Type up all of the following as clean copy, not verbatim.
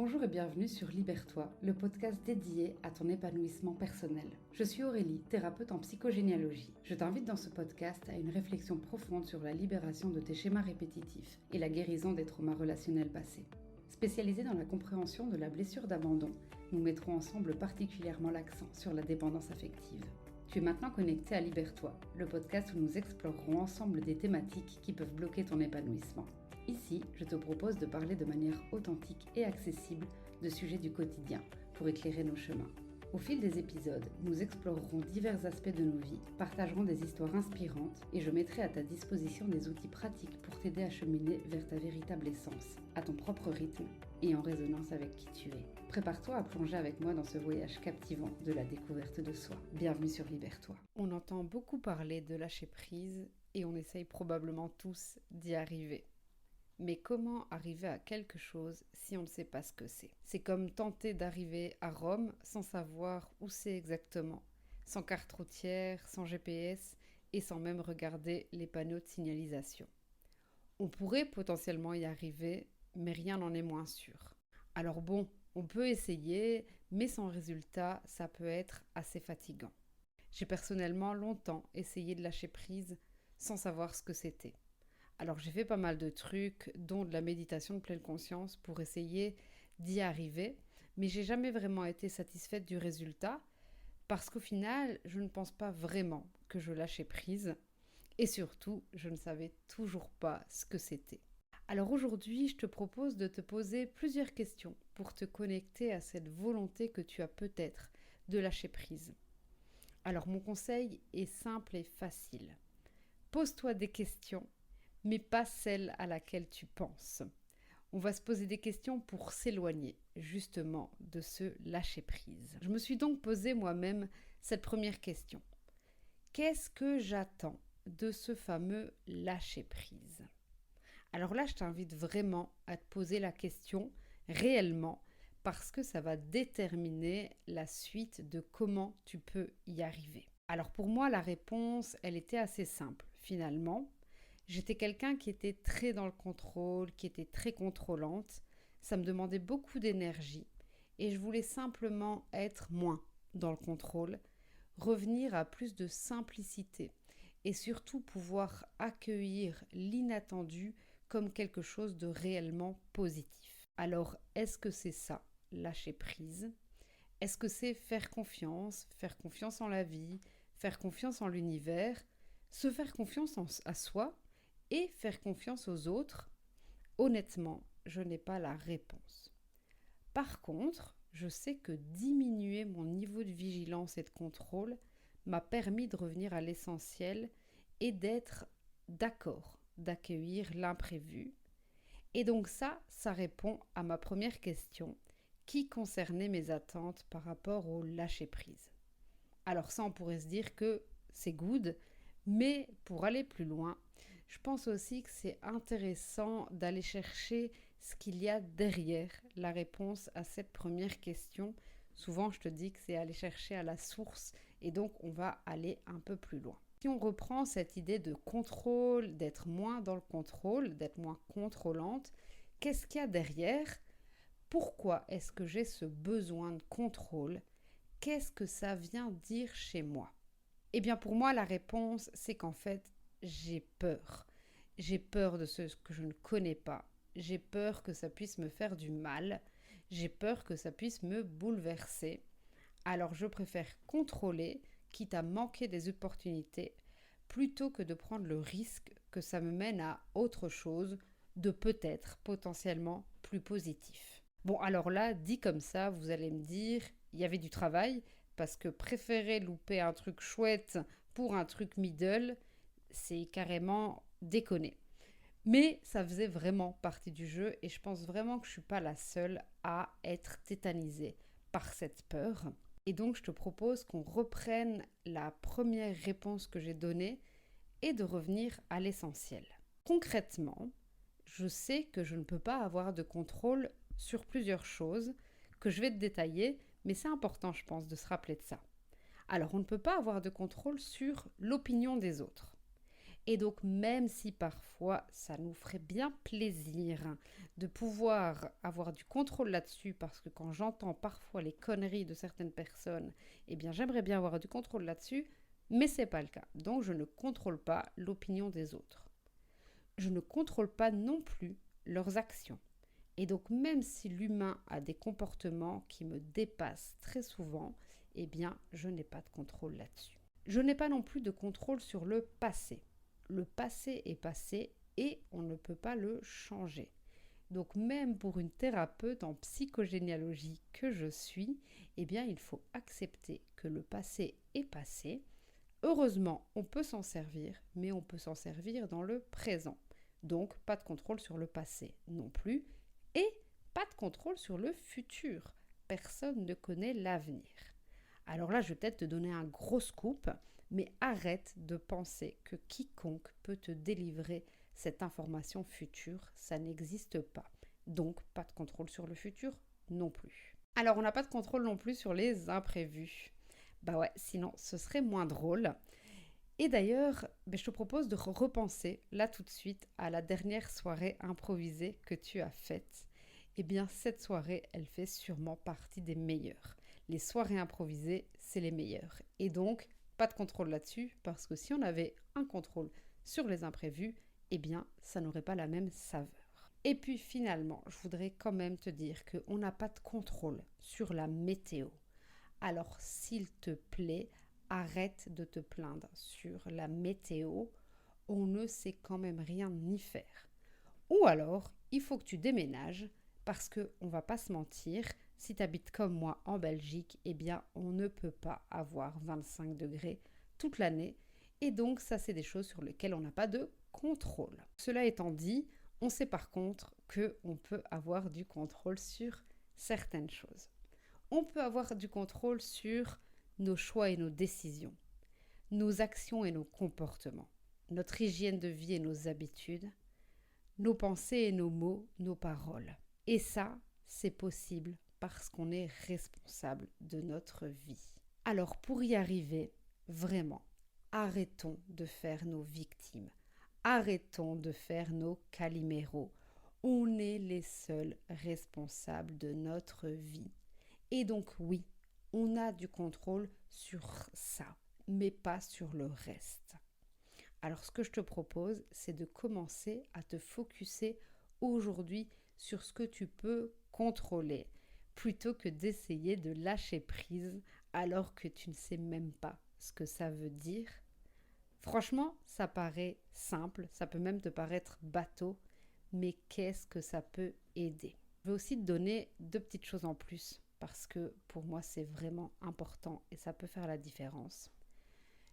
Bonjour et bienvenue sur Libère-toi, le podcast dédié à ton épanouissement personnel. Je suis Aurélie, thérapeute en psychogénéalogie. Je t'invite dans ce podcast à une réflexion profonde sur la libération de tes schémas répétitifs et la guérison des traumas relationnels passés. Spécialisés dans la compréhension de la blessure d'abandon, nous mettrons ensemble particulièrement l'accent sur la dépendance affective. Tu es maintenant connecté à Libère-toi, le podcast où nous explorerons ensemble des thématiques qui peuvent bloquer ton épanouissement. Ici, je te propose de parler de manière authentique et accessible de sujets du quotidien pour éclairer nos chemins. Au fil des épisodes, nous explorerons divers aspects de nos vies, partagerons des histoires inspirantes et je mettrai à ta disposition des outils pratiques pour t'aider à cheminer vers ta véritable essence, à ton propre rythme et en résonance avec qui tu es. Prépare-toi à plonger avec moi dans ce voyage captivant de la découverte de soi. Bienvenue sur Libère-toi. On entend beaucoup parler de lâcher prise et on essaye probablement tous d'y arriver. Mais comment arriver à quelque chose si on ne sait pas ce que c'est ? C'est comme tenter d'arriver à Rome sans savoir où c'est exactement, sans carte routière, sans GPS et sans même regarder les panneaux de signalisation. On pourrait potentiellement y arriver, mais rien n'en est moins sûr. Alors bon, on peut essayer, mais sans résultat, ça peut être assez fatigant. J'ai personnellement longtemps essayé de lâcher prise sans savoir ce que c'était. Alors j'ai fait pas mal de trucs, dont de la méditation de pleine conscience pour essayer d'y arriver, mais j'ai jamais vraiment été satisfaite du résultat parce qu'au final, je ne pense pas vraiment que je lâchais prise et surtout, je ne savais toujours pas ce que c'était. Alors aujourd'hui, je te propose de te poser plusieurs questions pour te connecter à cette volonté que tu as peut-être de lâcher prise. Alors mon conseil est simple et facile. Pose-toi des questions, mais pas celle à laquelle tu penses. On va se poser des questions pour s'éloigner justement de ce lâcher-prise. Je me suis donc posé moi-même cette première question. Qu'est-ce que j'attends de ce fameux lâcher-prise ? Alors là, je t'invite vraiment à te poser la question réellement parce que ça va déterminer la suite de comment tu peux y arriver. Alors pour moi, la réponse, elle était assez simple finalement. J'étais quelqu'un qui était très dans le contrôle, qui était très contrôlante. Ça me demandait beaucoup d'énergie et je voulais simplement être moins dans le contrôle, revenir à plus de simplicité et surtout pouvoir accueillir l'inattendu comme quelque chose de réellement positif. Alors, est-ce que c'est ça, lâcher prise ? Est-ce que c'est faire confiance en la vie, faire confiance en l'univers, se faire confiance à soi et faire confiance aux autres? Honnêtement, je n'ai pas la réponse. Par contre, je sais que diminuer mon niveau de vigilance et de contrôle m'a permis de revenir à l'essentiel et d'être d'accord, d'accueillir l'imprévu. Et donc ça répond à ma première question qui concernait mes attentes par rapport au lâcher-prise. Alors ça, on pourrait se dire que c'est good, mais pour aller plus loin, je pense aussi que c'est intéressant d'aller chercher ce qu'il y a derrière la réponse à cette première question. Souvent, je te dis que c'est aller chercher à la source et donc on va aller un peu plus loin. Si on reprend cette idée de contrôle, d'être moins dans le contrôle, d'être moins contrôlante, qu'est-ce qu'il y a derrière ? Pourquoi est-ce que j'ai ce besoin de contrôle ? Qu'est-ce que ça vient dire chez moi ? Eh bien pour moi, la réponse, c'est qu'en fait, j'ai peur. J'ai peur de ce que je ne connais pas. J'ai peur que ça puisse me faire du mal. J'ai peur que ça puisse me bouleverser. Alors je préfère contrôler, quitte à manquer des opportunités, plutôt que de prendre le risque que ça me mène à autre chose, de peut-être potentiellement plus positif. Bon, alors là, dit comme ça, vous allez me dire, il y avait du travail, parce que préférer louper un truc chouette pour un truc middle, c'est carrément déconner. Mais ça faisait vraiment partie du jeu et je pense vraiment que je ne suis pas la seule à être tétanisée par cette peur. Et donc, je te propose qu'on reprenne la première réponse que j'ai donnée et de revenir à l'essentiel. Concrètement, je sais que je ne peux pas avoir de contrôle sur plusieurs choses que je vais te détailler, mais c'est important, je pense, de se rappeler de ça. Alors, on ne peut pas avoir de contrôle sur l'opinion des autres. Et donc, même si parfois ça nous ferait bien plaisir de pouvoir avoir du contrôle là-dessus, parce que quand j'entends parfois les conneries de certaines personnes, eh bien j'aimerais bien avoir du contrôle là-dessus, mais ce n'est pas le cas. Donc, je ne contrôle pas l'opinion des autres. Je ne contrôle pas non plus leurs actions. Et donc, même si l'humain a des comportements qui me dépassent très souvent, eh bien, je n'ai pas de contrôle là-dessus. Je n'ai pas non plus de contrôle sur le passé. Le passé est passé et on ne peut pas le changer. Donc, même pour une thérapeute en psychogénéalogie que je suis, eh bien, il faut accepter que le passé est passé. Heureusement, on peut s'en servir, mais on peut s'en servir dans le présent. Donc, pas de contrôle sur le passé non plus. Et pas de contrôle sur le futur. Personne ne connaît l'avenir. Alors là, je vais peut-être te donner un gros scoop, mais arrête de penser que quiconque peut te délivrer cette information future. Ça n'existe pas. Donc, pas de contrôle sur le futur non plus. Alors, on n'a pas de contrôle non plus sur les imprévus. Bah ouais, sinon ce serait moins drôle. Et d'ailleurs, je te propose de repenser là tout de suite à la dernière soirée improvisée que tu as faite. Eh bien, cette soirée, elle fait sûrement partie des meilleures. Les soirées improvisées, c'est les meilleures. Et donc, pas de contrôle là-dessus, parce que si on avait un contrôle sur les imprévus, eh bien, ça n'aurait pas la même saveur. Et puis finalement, je voudrais quand même te dire qu'on n'a pas de contrôle sur la météo. Alors, s'il te plaît, arrête de te plaindre sur la météo. On ne sait quand même rien y faire. Ou alors, il faut que tu déménages parce qu'on ne va pas se mentir, si tu habites comme moi en Belgique, eh bien, on ne peut pas avoir 25 degrés toute l'année. Et donc, ça, c'est des choses sur lesquelles on n'a pas de contrôle. Cela étant dit, on sait par contre qu'on peut avoir du contrôle sur certaines choses. On peut avoir du contrôle sur nos choix et nos décisions, nos actions et nos comportements, notre hygiène de vie et nos habitudes, nos pensées et nos mots, nos paroles. Et ça, c'est possible parce qu'on est responsable de notre vie. Alors pour y arriver, vraiment, arrêtons de faire nos victimes. Arrêtons de faire nos caliméros. On est les seuls responsables de notre vie. Et donc oui, on a du contrôle sur ça, mais pas sur le reste. Alors ce que je te propose, c'est de commencer à te focuser aujourd'hui sur ce que tu peux contrôler, plutôt que d'essayer de lâcher prise alors que tu ne sais même pas ce que ça veut dire. Franchement, ça paraît simple, ça peut même te paraître bateau, mais qu'est-ce que ça peut aider? Je vais aussi te donner deux petites choses en plus, parce que pour moi c'est vraiment important et ça peut faire la différence.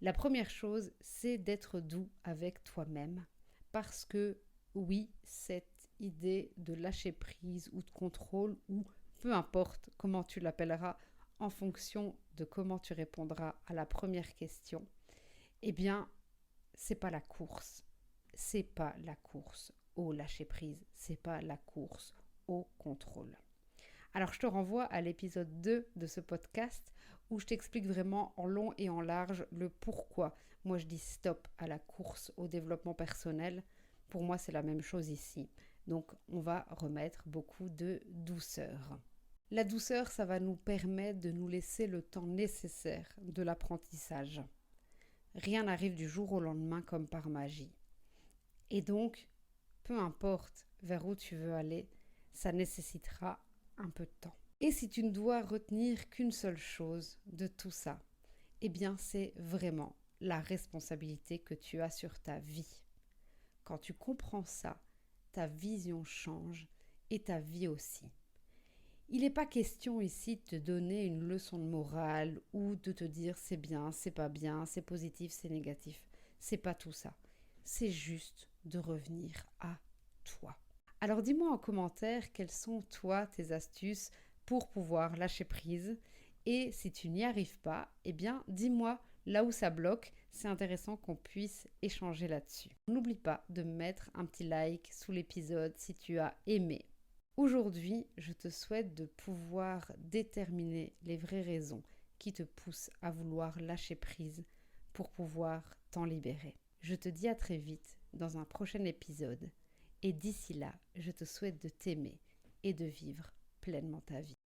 La première chose, c'est d'être doux avec toi-même, parce que oui, cette idée de lâcher prise ou de contrôle, ou peu importe comment tu l'appelleras, en fonction de comment tu répondras à la première question, eh bien, c'est pas la course. C'est pas la course au lâcher prise, c'est pas la course au contrôle. Alors je te renvoie à l'épisode 2 de ce podcast où je t'explique vraiment en long et en large le pourquoi. Moi je dis stop à la course au développement personnel. Pour moi c'est la même chose ici. Donc on va remettre beaucoup de douceur. La douceur, ça va nous permettre de nous laisser le temps nécessaire de l'apprentissage. Rien n'arrive du jour au lendemain comme par magie. Et donc, peu importe vers où tu veux aller, ça nécessitera un peu de temps. Et si tu ne dois retenir qu'une seule chose de tout ça, eh bien c'est vraiment la responsabilité que tu as sur ta vie. Quand tu comprends ça, ta vision change et ta vie aussi. Il n'est pas question ici de te donner une leçon de morale ou de te dire c'est bien, c'est pas bien, c'est positif, c'est négatif. C'est pas tout ça. C'est juste de revenir à toi. Alors dis-moi en commentaire quelles sont toi tes astuces pour pouvoir lâcher prise. Et si tu n'y arrives pas, eh bien dis-moi là où ça bloque. C'est intéressant qu'on puisse échanger là-dessus. N'oublie pas de mettre un petit like sous l'épisode si tu as aimé. Aujourd'hui, je te souhaite de pouvoir déterminer les vraies raisons qui te poussent à vouloir lâcher prise pour pouvoir t'en libérer. Je te dis à très vite dans un prochain épisode. Et d'ici là, je te souhaite de t'aimer et de vivre pleinement ta vie.